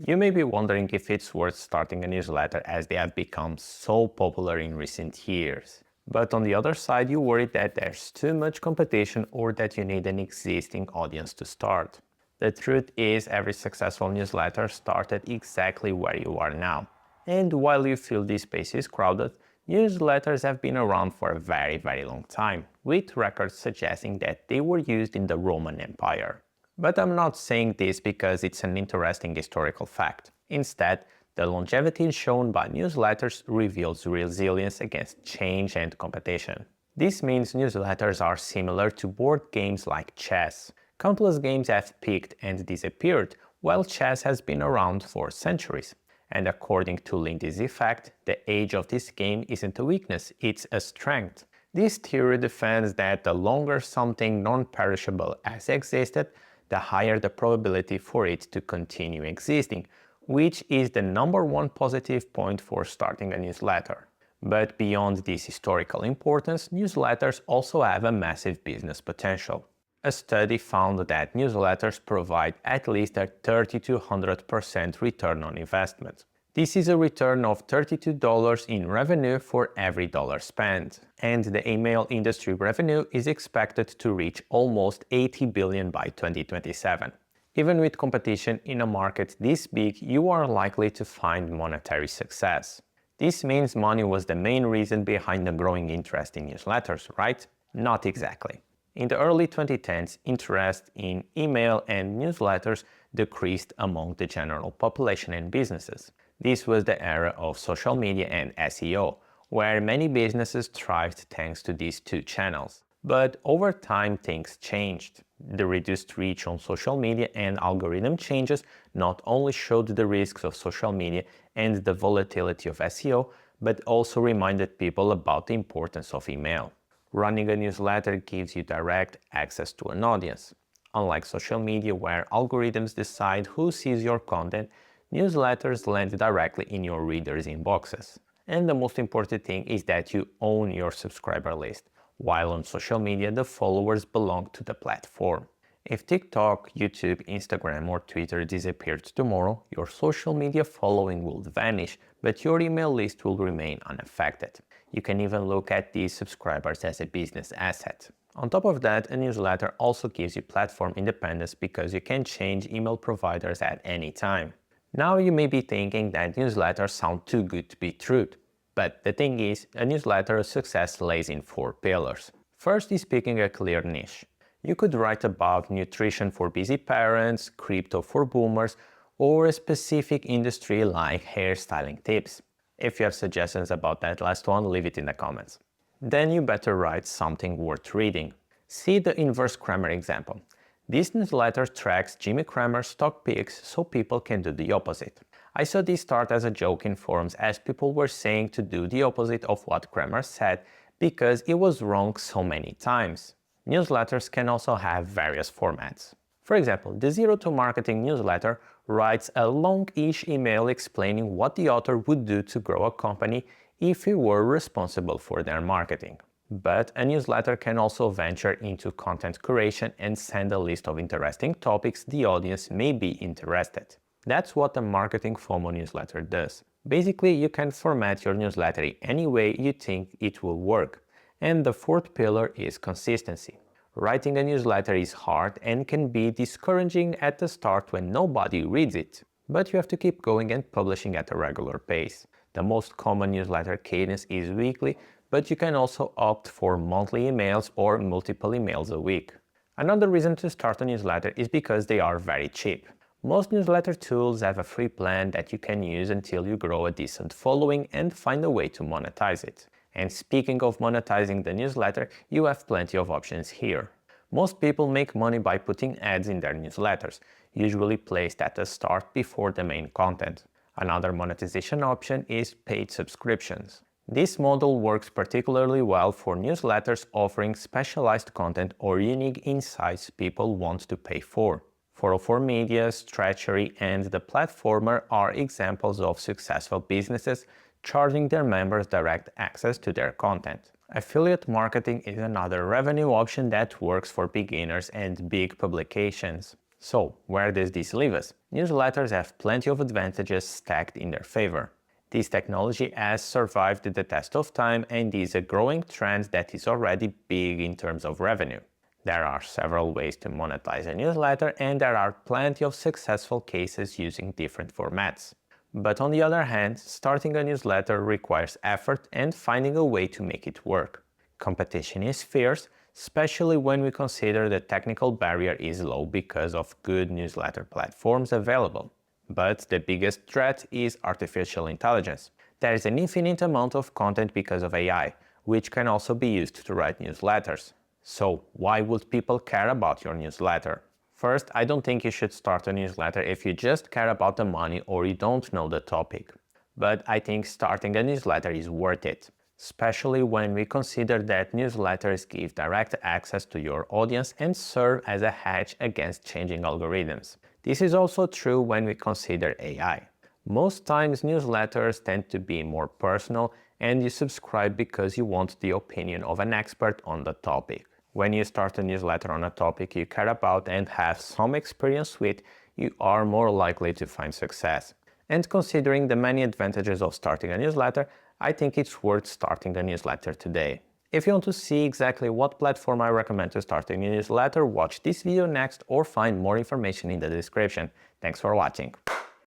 You may be wondering if it's worth starting a newsletter as they have become so popular in recent years. But on the other side, you worry that there's too much competition or that you need an existing audience to start. The truth is, every successful newsletter started exactly where you are now. And while you feel this space is crowded, newsletters have been around for a very long time, with records suggesting that they were used in the Roman Empire. But I'm not saying this because it's an interesting historical fact. Instead, the longevity shown by newsletters reveals resilience against change and competition. This means newsletters are similar to board games like chess. Countless games have peaked and disappeared, while chess has been around for centuries. And according to Lindy's effect, the age of this game isn't a weakness, it's a strength. This theory defends that the longer something non-perishable has existed, the higher the probability for it to continue existing, which is the #1 positive point for starting a newsletter. But beyond this historical importance, newsletters also have a massive business potential. A study found that newsletters provide at least a 30 to 100% return on investment. This is a return of $32 in revenue for every dollar spent, and the email industry revenue is expected to reach almost $80 billion by 2027. Even with competition in a market this big, you are likely to find monetary success. This means money was the main reason behind the growing interest in newsletters, right? Not exactly. In the early 2010s, interest in email and newsletters decreased among the general population and businesses. This was the era of social media and SEO, where many businesses thrived thanks to these two channels. But over time, things changed. The reduced reach on social media and algorithm changes not only showed the risks of social media and the volatility of SEO, but also reminded people about the importance of email. Running a newsletter gives you direct access to an audience. Unlike social media, where algorithms decide who sees your content, newsletters land directly in your readers' inboxes. And the most important thing is that you own your subscriber list, while on social media the followers belong to the platform. If TikTok, YouTube, Instagram or Twitter disappeared tomorrow, your social media following will vanish, but your email list will remain unaffected. You can even look at these subscribers as a business asset. On top of that, a newsletter also gives you platform independence because you can change email providers at any time. Now you may be thinking that newsletters sound too good to be true. But the thing is, a newsletter's success lays in 4 pillars. First is picking a clear niche. You could write about nutrition for busy parents, crypto for boomers, or a specific industry like hairstyling tips. If you have suggestions about that last one, leave it in the comments. Then you better write something worth reading. See the inverse Cramer example. This newsletter tracks Jimmy Cramer's stock picks so people can do the opposite. I saw this start as a joke in forums as people were saying to do the opposite of what Cramer said because it was wrong so many times. Newsletters can also have various formats. For example, the Zero to Marketing newsletter writes a long-ish email explaining what the author would do to grow a company if he were responsible for their marketing. But a newsletter can also venture into content curation and send a list of interesting topics the audience may be interested. That's what a marketing FOMO newsletter does. Basically, you can format your newsletter any way you think it will work. And the 4th pillar is consistency. Writing a newsletter is hard and can be discouraging at the start when nobody reads it. But you have to keep going and publishing at a regular pace. The most common newsletter cadence is weekly, but you can also opt for monthly emails or multiple emails a week. Another reason to start a newsletter is because they are very cheap. Most newsletter tools have a free plan that you can use until you grow a decent following and find a way to monetize it. And speaking of monetizing the newsletter, you have plenty of options here. Most people make money by putting ads in their newsletters, usually placed at the start before the main content. Another monetization option is paid subscriptions. This model works particularly well for newsletters offering specialized content or unique insights people want to pay for. 404 Media, Stretchery, and The Platformer are examples of successful businesses charging their members direct access to their content. Affiliate marketing is another revenue option that works for beginners and big publications. So, where does this leave us? Newsletters have plenty of advantages stacked in their favor. This technology has survived the test of time and is a growing trend that is already big in terms of revenue. There are several ways to monetize a newsletter, and there are plenty of successful cases using different formats. But on the other hand, starting a newsletter requires effort and finding a way to make it work. Competition is fierce, especially when we consider the technical barrier is low because of good newsletter platforms available. But the biggest threat is artificial intelligence. There is an infinite amount of content because of AI, which can also be used to write newsletters. So, why would people care about your newsletter? First, I don't think you should start a newsletter if you just care about the money or you don't know the topic. But I think starting a newsletter is worth it, especially when we consider that newsletters give direct access to your audience and serve as a hedge against changing algorithms. This is also true when we consider AI. Most times newsletters tend to be more personal and you subscribe because you want the opinion of an expert on the topic. When you start a newsletter on a topic you care about and have some experience with, you are more likely to find success. And considering the many advantages of starting a newsletter, I think it's worth starting a newsletter today. If you want to see exactly what platform I recommend to start a newsletter, watch this video next or find more information in the description. Thanks for watching.